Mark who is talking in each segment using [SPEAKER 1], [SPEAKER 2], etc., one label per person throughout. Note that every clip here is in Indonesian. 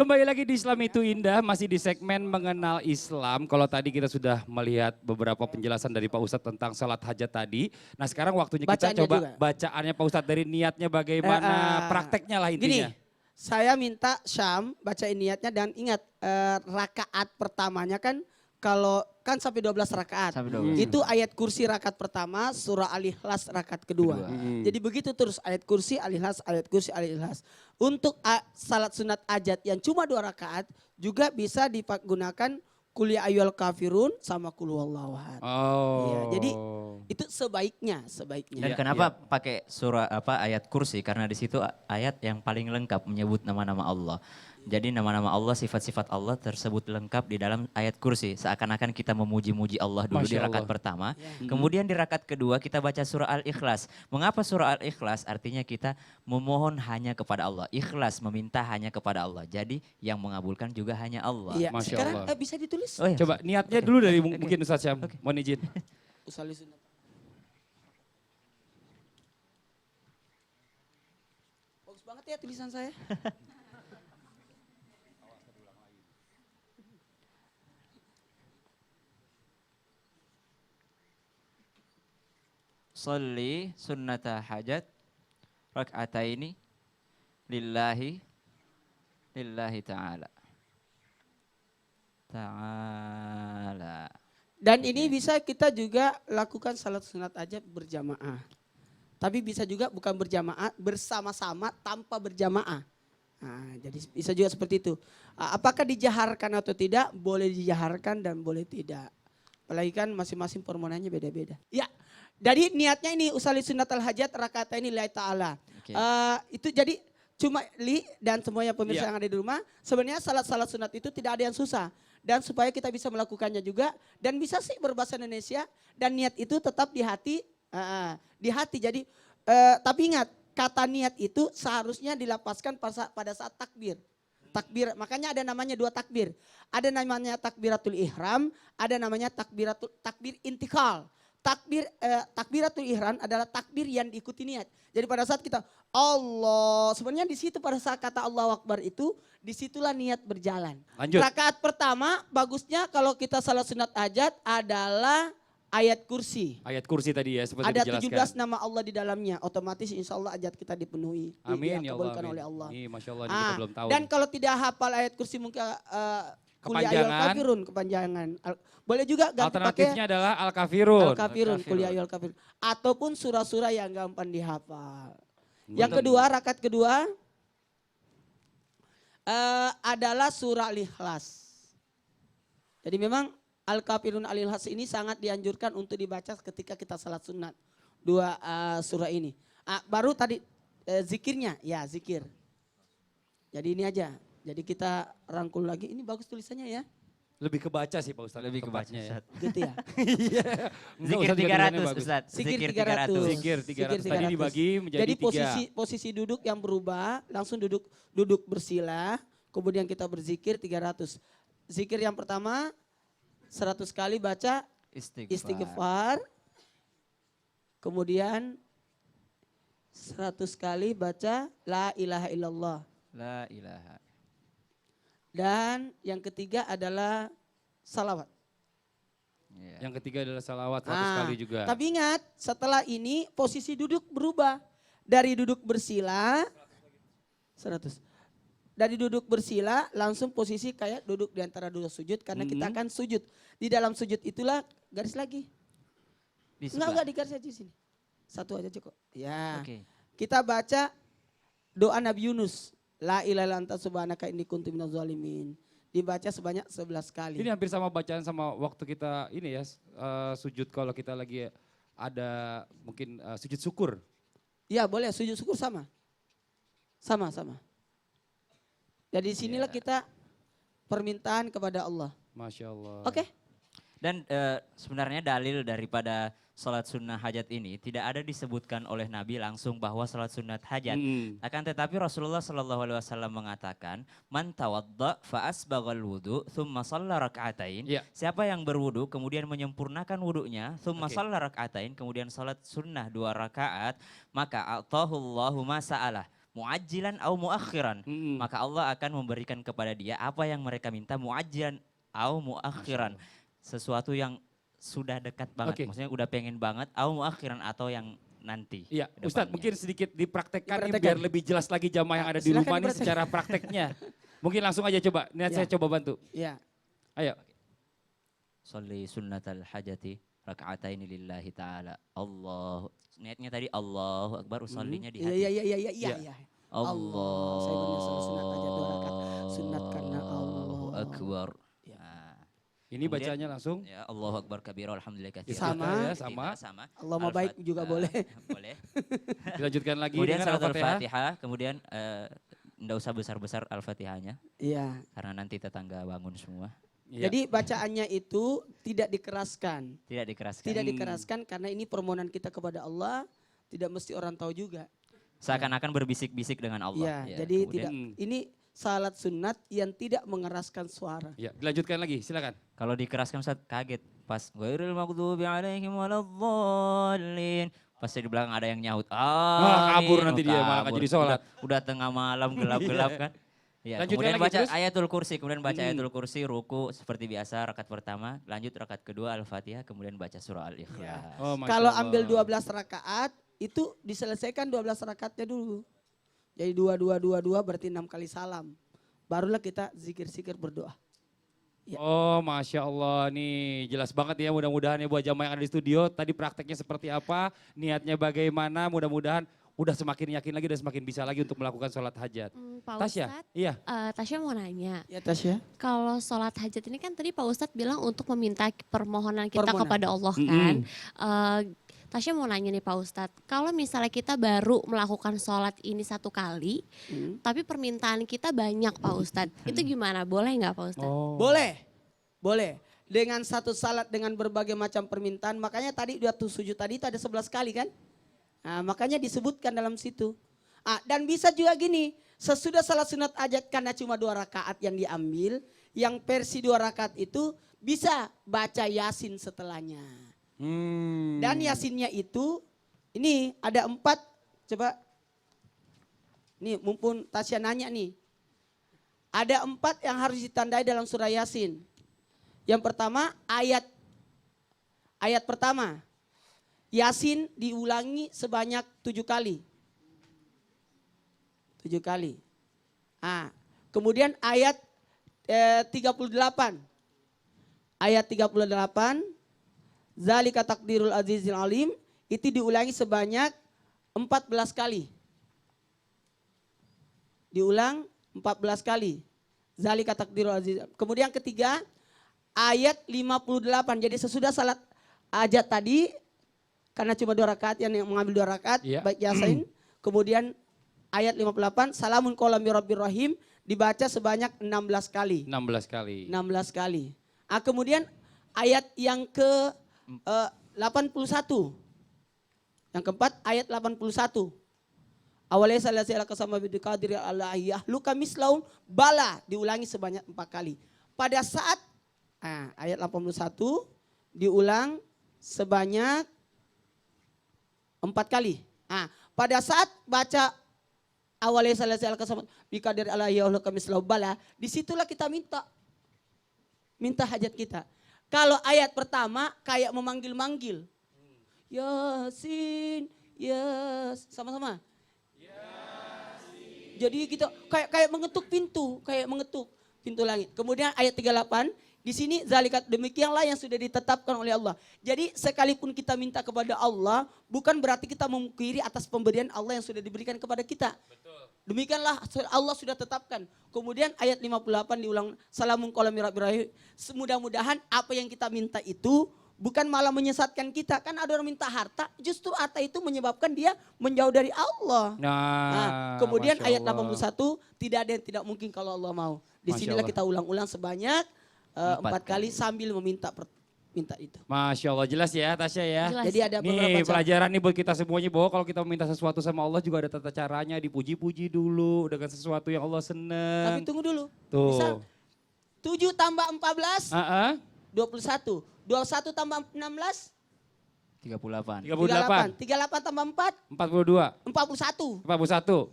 [SPEAKER 1] kembali lagi di Islam itu Indah, masih di segmen mengenal Islam. Kalau tadi kita sudah melihat beberapa penjelasan dari Pak Ustadz tentang salat hajat tadi. Nah sekarang waktunya kita
[SPEAKER 2] Bacaannya
[SPEAKER 1] coba
[SPEAKER 2] juga.
[SPEAKER 1] bacaannya Pak Ustadz dari niatnya bagaimana, prakteknya lah intinya.
[SPEAKER 2] Gini, saya minta Syam bacain niatnya dan ingat rakaat pertamanya kan kalau kan sampai 12 rakaat.
[SPEAKER 3] Sampai 12.
[SPEAKER 2] Itu ayat kursi rakaat pertama, surah Al-Ikhlas rakaat kedua. Jadi begitu terus ayat kursi, Al-Ikhlas, ayat kursi, Al-Ikhlas. Untuk salat sunat ajat yang cuma 2 rakaat juga bisa digunakan Qul ya ayyuhal kafirun sama Qul huwallahu ahad.
[SPEAKER 1] Oh.
[SPEAKER 2] Iya, jadi itu sebaiknya.
[SPEAKER 3] Dan kenapa pakai surah ayat kursi? Karena di situ ayat yang paling lengkap menyebut nama-nama Allah. Jadi nama-nama Allah, sifat-sifat Allah tersebut lengkap di dalam ayat kursi. Seakan-akan kita memuji-muji Allah dulu
[SPEAKER 1] Masya
[SPEAKER 3] di rakaat
[SPEAKER 1] Allah.
[SPEAKER 3] pertama. Kemudian di rakaat kedua kita baca surah Al-Ikhlas. Mengapa surah Al-Ikhlas? Artinya kita memohon hanya kepada Allah. Ikhlas meminta hanya kepada Allah. Jadi yang mengabulkan juga hanya Allah.
[SPEAKER 2] Iya,
[SPEAKER 1] Masya
[SPEAKER 2] sekarang
[SPEAKER 1] Allah.
[SPEAKER 2] bisa ditulis.
[SPEAKER 3] Oh, iya.
[SPEAKER 1] Coba niatnya dulu dari mungkin Ustadz Syam, mohon izin.
[SPEAKER 2] Usolli sunat. Bagus banget ya tulisan saya.
[SPEAKER 3] Salli sunnata hajat rak'ataini lillahi ta'ala.
[SPEAKER 2] Dan ini bisa kita juga lakukan salat sunat aja berjamaah. Tapi bisa juga bukan berjamaah, bersama-sama tanpa berjamaah. Nah, jadi bisa juga seperti itu. Apakah dijaharkan atau tidak? Boleh dijaharkan dan boleh tidak. Apalagi kan masing-masing permohonannya beda-beda. Ya, jadi niatnya ini usolli sunnatal hajat raka'ataini lillahi ta'ala.
[SPEAKER 3] Oke.
[SPEAKER 2] Itu jadi cuma dan semuanya pemirsa yang ada di rumah, sebenarnya salat-salat sunat itu tidak ada yang susah. Dan supaya kita bisa melakukannya juga dan bisa sih berbahasa Indonesia dan niat itu tetap di hati, Jadi tapi ingat kata niat itu seharusnya dilapaskan pada saat takbir. Takbir, makanya ada namanya 2 takbir. Ada namanya takbiratul ihram, ada namanya takbir intikal. Takbiratul ihram adalah takbir yang diikuti niat. Jadi pada saat kita Allah, sebenarnya di situ pada saat kata Allahu Akbar itu, disitulah niat berjalan.
[SPEAKER 1] Lanjut.
[SPEAKER 2] Rakaat pertama bagusnya kalau kita salat sunat hajat adalah ayat kursi.
[SPEAKER 1] Ayat kursi tadi ya seperti
[SPEAKER 2] Ada
[SPEAKER 1] dijelaskan.
[SPEAKER 2] 17 nama Allah di dalamnya, otomatis insya Allah hajat kita dipenuhi.
[SPEAKER 1] Amin ya Allah.
[SPEAKER 2] Dikabulkan
[SPEAKER 1] Amin.
[SPEAKER 2] oleh Allah.
[SPEAKER 1] Ih, Masya Allah ini kita belum tahu.
[SPEAKER 2] Dan kalau tidak hafal ayat kursi mungkin Qul ya ayyuhal kafirun kepanjangan. Boleh juga ganti pakai
[SPEAKER 1] Alternatifnya adalah Al-Kafirun.
[SPEAKER 2] Al-Kafirun, Qul ya ayyuhal kafirun. Ataupun surah-surah yang gampang dihafal. Yang kedua, rakaat kedua adalah surah Al-Ikhlas. Jadi memang Al-Kafirun Al-Ikhlas ini sangat dianjurkan untuk dibaca ketika kita salat sunat. 2 surah ini. Baru tadi zikirnya, ya zikir. Jadi ini aja. Jadi kita rangkul lagi. Ini bagus tulisannya ya.
[SPEAKER 1] Lebih kebaca sih Pak Ustadz.
[SPEAKER 3] Lebih kebaca,
[SPEAKER 1] tepatnya ya.
[SPEAKER 3] Ustaz.
[SPEAKER 2] Gitu ya.
[SPEAKER 1] Iya. Enggak,
[SPEAKER 3] Zikir
[SPEAKER 1] Ustadz juga tulisannya
[SPEAKER 3] 300
[SPEAKER 1] bagus.
[SPEAKER 3] Ustaz.
[SPEAKER 2] Zikir 300.
[SPEAKER 1] Zikir 300. Tadi dibagi menjadi
[SPEAKER 2] Jadi
[SPEAKER 1] 3.
[SPEAKER 2] posisi duduk yang berubah, langsung duduk bersila, kemudian kita berzikir 300. Zikir yang pertama 100 kali baca istighfar. Kemudian 100 kali baca la ilaha illallah.
[SPEAKER 3] La ilaha.
[SPEAKER 2] Dan yang ketiga adalah salawat.
[SPEAKER 3] Ya.
[SPEAKER 1] Yang ketiga adalah salawat 100 kali juga.
[SPEAKER 2] Tapi ingat setelah ini posisi duduk berubah. Dari duduk bersila 100. Dari duduk bersila langsung posisi kayak duduk di antara 2 sujud karena kita akan sujud. Di dalam sujud itulah garis lagi.
[SPEAKER 3] Di sebelah.
[SPEAKER 2] Enggak di garis aja di sini. 1 aja cukup. Ya.
[SPEAKER 3] Oke.
[SPEAKER 2] Kita baca doa Nabi Yunus. La ilaha illa anta subhanaka inni kuntu minaz zalimin. Dibaca sebanyak 11 kali.
[SPEAKER 1] Ini hampir sama bacaan sama waktu kita ini ya sujud kalau kita lagi ada mungkin sujud syukur.
[SPEAKER 2] Ya boleh sujud syukur sama. Sama. Jadi sinilah kita permintaan kepada Allah.
[SPEAKER 1] Masya Allah.
[SPEAKER 2] Oke?
[SPEAKER 3] Dan sebenarnya dalil daripada sholat sunnah hajat ini tidak ada disebutkan oleh Nabi langsung bahwa sholat sunnah hajat. Akan tetapi Rasulullah SAW mengatakan, man tawadda fa asbaghal wudu thumma shalla rak'atain.
[SPEAKER 1] Iya.
[SPEAKER 3] Siapa yang berwudu kemudian menyempurnakan wudunya, thumma shalla rak'atain, kemudian sholat sunnah 2 rakaat, maka atahullahu ma sa'alah. muajjilan au muakhiran.
[SPEAKER 1] Mm-mm.
[SPEAKER 3] Maka Allah akan memberikan kepada dia apa yang mereka minta, muajjilan au muakhiran. Sesuatu yang sudah dekat banget,
[SPEAKER 1] Oke.
[SPEAKER 3] maksudnya udah pengen banget, au muakhiran atau yang nanti.
[SPEAKER 1] Iya,
[SPEAKER 3] ke
[SPEAKER 1] Ustadz
[SPEAKER 3] depannya.
[SPEAKER 1] mungkin sedikit dipraktekkan nih
[SPEAKER 2] Dipraktekkan.
[SPEAKER 1] biar lebih jelas lagi jamaah yang ada di
[SPEAKER 2] Silakan
[SPEAKER 1] rumah nih
[SPEAKER 2] dipraktekkan.
[SPEAKER 1] secara prakteknya. Mungkin langsung aja coba, niat
[SPEAKER 2] Ya.
[SPEAKER 1] saya coba bantu.
[SPEAKER 2] Ya.
[SPEAKER 1] Ayo.
[SPEAKER 3] Sholli sunnatal hajati raka'ataini lillahi ta'ala. Allah. Niatnya tadi Allahu Akbar, usollinya di hati.
[SPEAKER 2] Iya.
[SPEAKER 1] Iya.
[SPEAKER 2] Iya.
[SPEAKER 3] Allah.
[SPEAKER 2] Saya benar salat sunat aja 2 rakaat. Sunat karena Allah.
[SPEAKER 3] Allahu Akbar.
[SPEAKER 2] Ya.
[SPEAKER 3] Nah,
[SPEAKER 1] Ini
[SPEAKER 3] Kemudian-
[SPEAKER 1] bacanya langsung.
[SPEAKER 3] ya Allahu Akbar kabira alhamdulillah katsira.
[SPEAKER 2] Sama.
[SPEAKER 1] Ya, sama.
[SPEAKER 3] Sama.
[SPEAKER 2] Allah mau baik juga boleh.
[SPEAKER 3] Boleh.
[SPEAKER 1] Dilanjutkan lagi
[SPEAKER 3] Kemudian
[SPEAKER 1] dengan
[SPEAKER 3] surat
[SPEAKER 1] Al-Fatihah.
[SPEAKER 3] Al-Fatihah, kemudian enggak usah besar-besar Al-Fatihahnya
[SPEAKER 2] Iya.
[SPEAKER 3] karena nanti tetangga bangun semua.
[SPEAKER 1] Iya.
[SPEAKER 2] Jadi bacaannya itu tidak dikeraskan.
[SPEAKER 3] Tidak dikeraskan.
[SPEAKER 2] Tidak dikeraskan karena ini permohonan kita kepada Allah, tidak mesti orang tahu juga.
[SPEAKER 3] Seakan-akan berbisik-bisik dengan Allah.
[SPEAKER 2] Ya, jadi
[SPEAKER 3] kemudian
[SPEAKER 2] tidak ini salat sunat yang tidak mengeraskan suara.
[SPEAKER 1] Ya, dilanjutkan lagi, silakan.
[SPEAKER 3] Kalau dikeraskan Ustaz kaget pas ghairil maghdubi alaihim waladdallin. Pas di belakang ada yang nyaut.
[SPEAKER 1] kabur nanti dia, malah nggak
[SPEAKER 3] kabur.
[SPEAKER 1] jadi sholat.
[SPEAKER 3] Udah tengah malam gelap-gelap kan. Ya,
[SPEAKER 1] Lanjutkan
[SPEAKER 3] kemudian
[SPEAKER 1] lagi,
[SPEAKER 3] baca
[SPEAKER 1] terus?
[SPEAKER 3] ayatul kursi, kemudian baca ayatul kursi, ruku seperti biasa rakaat pertama, lanjut rakaat kedua Al-Fatihah, kemudian baca surah Al-Ikhlas.
[SPEAKER 1] Oh, Masya
[SPEAKER 2] Kalau
[SPEAKER 1] Allah.
[SPEAKER 2] ambil 12 rakaat itu diselesaikan 12 rakaatnya dulu. Jadi 2 berarti 6 kali salam. Barulah kita zikir-zikir berdoa. Ya.
[SPEAKER 1] Oh, Masya Allah nih jelas banget ya, mudah-mudahan ya buat jamaah yang ada di studio, tadi prakteknya seperti apa, niatnya bagaimana, mudah-mudahan udah semakin yakin lagi dan semakin bisa lagi untuk melakukan sholat hajat.
[SPEAKER 4] Pak
[SPEAKER 1] Tasya,
[SPEAKER 4] Ustadz,
[SPEAKER 1] iya.
[SPEAKER 4] Tasya mau nanya,
[SPEAKER 2] Ya Tasya.
[SPEAKER 4] kalau sholat hajat ini kan tadi Pak Ustadz bilang untuk meminta permohonan kita
[SPEAKER 2] Permohonan.
[SPEAKER 4] kepada Allah kan. Tasya mau nanya nih Pak Ustadz, kalau misalnya kita baru melakukan sholat ini 1 kali, tapi permintaan kita banyak Pak Ustadz, itu gimana? Boleh nggak Pak Ustadz?
[SPEAKER 1] Oh.
[SPEAKER 2] Boleh. Boleh. Dengan satu salat dengan berbagai macam permintaan, makanya tadi dia sujud tadi itu ada 11 kali kan? Nah, makanya disebutkan dalam situ. Dan bisa juga gini, sesudah salat sunat hajat karena cuma 2 rakaat yang diambil, yang versi 2 rakaat itu bisa baca Yasin setelahnya. Dan Yasinnya itu, ini ada 4, coba. Nih mumpun Tasya nanya nih. Ada 4 yang harus ditandai dalam surah Yasin. Yang pertama ayat pertama. Yasin diulangi sebanyak 7 kali. 7 kali. Kemudian ayat 38. Ayat 38. Zalika takdirul azizil alim. Itu diulangi sebanyak 14 kali. Diulang 14 kali. Zalika takdirul aziz. Kemudian ketiga ayat 58. Jadi sesudah salat hajat tadi karena cuma 2 rakaat yang mengambil 2 rakaat
[SPEAKER 1] Iya.
[SPEAKER 2] baik Yasin. Kemudian ayat 58 salamun qaulam mir rabbir rahim dibaca sebanyak 16 kali.
[SPEAKER 1] 16 kali.
[SPEAKER 2] 16 kali. Kemudian ayat yang ke 81. Yang keempat ayat 81. Awalnya salasi ala kasama bidiqadir ala yahluka mislaum bala diulangi sebanyak 4 kali. Pada saat ayat 81 diulang sebanyak 4 kali. Pada saat baca awalnya salasi ala kasama bidiqadir ala yahluka mislaum bala, disitulah kita minta hajat kita. Kalau ayat pertama kayak memanggil-manggil. Yasin, sama-sama. Jadi kita kayak mengetuk pintu langit. Kemudian ayat 38 di sini zalikat demikianlah yang sudah ditetapkan oleh Allah. Jadi sekalipun kita minta kepada Allah bukan berarti kita memungkiri atas pemberian Allah yang sudah diberikan kepada kita. Betul. Demikianlah Allah sudah tetapkan. Kemudian ayat 58 diulang salamun qaulam mir rabbir rahim. Mudah-mudahan apa yang kita minta itu bukan malah menyesatkan kita. Kan ada orang minta harta, justru harta itu menyebabkan dia menjauh dari Allah. Kemudian
[SPEAKER 1] Masya
[SPEAKER 2] ayat
[SPEAKER 1] Allah.
[SPEAKER 2] 81, tidak ada yang tidak mungkin kalau Allah mau. Di
[SPEAKER 1] Masya
[SPEAKER 2] sinilah
[SPEAKER 1] Allah.
[SPEAKER 2] kita ulang-ulang sebanyak 4
[SPEAKER 3] 4
[SPEAKER 2] kali sambil minta itu.
[SPEAKER 1] Masya Allah, jelas ya Tasya ya.
[SPEAKER 4] Jelas.
[SPEAKER 2] Jadi ada beberapa
[SPEAKER 1] Nih
[SPEAKER 2] cara.
[SPEAKER 1] pelajaran nih buat kita semuanya bahwa kalau kita meminta sesuatu sama Allah juga ada tata caranya, dipuji-puji dulu dengan sesuatu yang Allah
[SPEAKER 2] Tapi
[SPEAKER 1] seneng.
[SPEAKER 2] tunggu dulu.
[SPEAKER 1] Tuh.
[SPEAKER 2] Misal 7 tambah 14,
[SPEAKER 1] Ah,
[SPEAKER 2] 21. 21 tambah 16,
[SPEAKER 3] 38.
[SPEAKER 1] 38,
[SPEAKER 2] 38 tambah 4,
[SPEAKER 1] 42,
[SPEAKER 2] 41.
[SPEAKER 1] 41.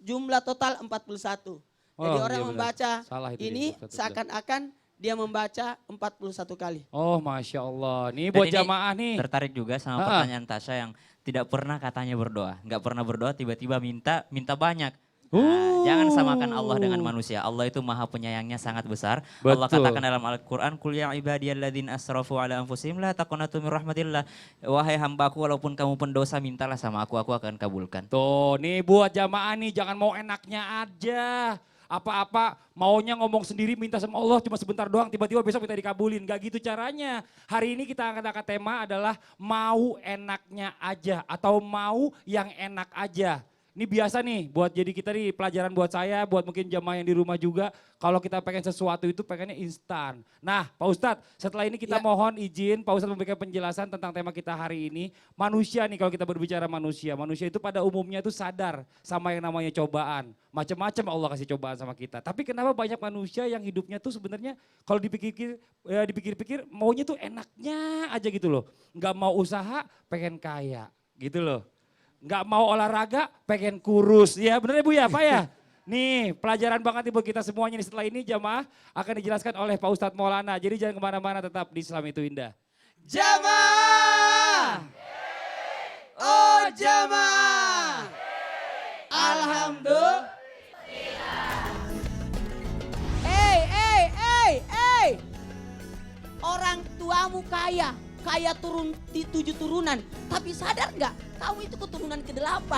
[SPEAKER 2] jumlah total 41. Jadi
[SPEAKER 1] Oh,
[SPEAKER 2] orang
[SPEAKER 1] iya benar.
[SPEAKER 2] membaca
[SPEAKER 1] Salah itu dia,
[SPEAKER 2] ini
[SPEAKER 1] 41.
[SPEAKER 2] seakan-akan dia membaca 41 kali.
[SPEAKER 1] Oh Masya Allah, nih
[SPEAKER 3] Dan
[SPEAKER 1] buat
[SPEAKER 3] ini
[SPEAKER 1] jamaah nih.
[SPEAKER 3] Tertarik juga sama
[SPEAKER 1] Ah.
[SPEAKER 3] pertanyaan Tasya yang tidak pernah katanya berdoa. Nggak pernah berdoa, tiba-tiba minta banyak. Nah, jangan samakan Allah dengan manusia. Allah itu maha penyayangnya sangat besar. Allah
[SPEAKER 1] Betul.
[SPEAKER 3] katakan dalam Al-Quran, Qul ya ibadiyalladzina asrafu ala anfusihim la taqnatu min rahmatillah. Wahai hambaku, walaupun kamu pendosa, mintalah sama aku akan kabulkan.
[SPEAKER 1] Tuh nih buat jamaah nih jangan mau enaknya aja. Apa-apa maunya ngomong sendiri minta sama Allah cuma sebentar doang tiba-tiba besok minta dikabulin. Gak gitu caranya. Hari ini kita angkat tema adalah mau enaknya aja atau mau yang enak aja. Ini biasa nih buat jadi kita nih pelajaran buat saya, buat mungkin jamaah yang di rumah juga. Kalau kita pengen sesuatu itu pengennya instan. Nah Pak Ustadz setelah ini kita
[SPEAKER 2] Ya.
[SPEAKER 1] mohon izin Pak Ustadz memberikan penjelasan tentang tema kita hari ini. Manusia nih kalau kita berbicara manusia itu pada umumnya itu sadar sama yang namanya cobaan. Macam-macam Allah kasih cobaan sama kita. Tapi kenapa banyak manusia yang hidupnya tuh sebenarnya kalau dipikir-pikir maunya tuh enaknya aja gitu loh. Nggak mau usaha pengen kaya gitu loh. Nggak mau olahraga, pengen kurus. Ya bener ya Bu ya, Pak ya? Nih pelajaran banget nih buat kita semuanya nih. Setelah ini jamaah akan dijelaskan oleh Pak Ustadz Maulana. Jadi jangan kemana-mana, tetap di Islam itu indah.
[SPEAKER 2] Jamaah! Oh jamaah! Alhamdulillah. Orang tuamu kaya turun di 7 turunan. Tapi sadar nggak? Kamu itu keturunan ke-8.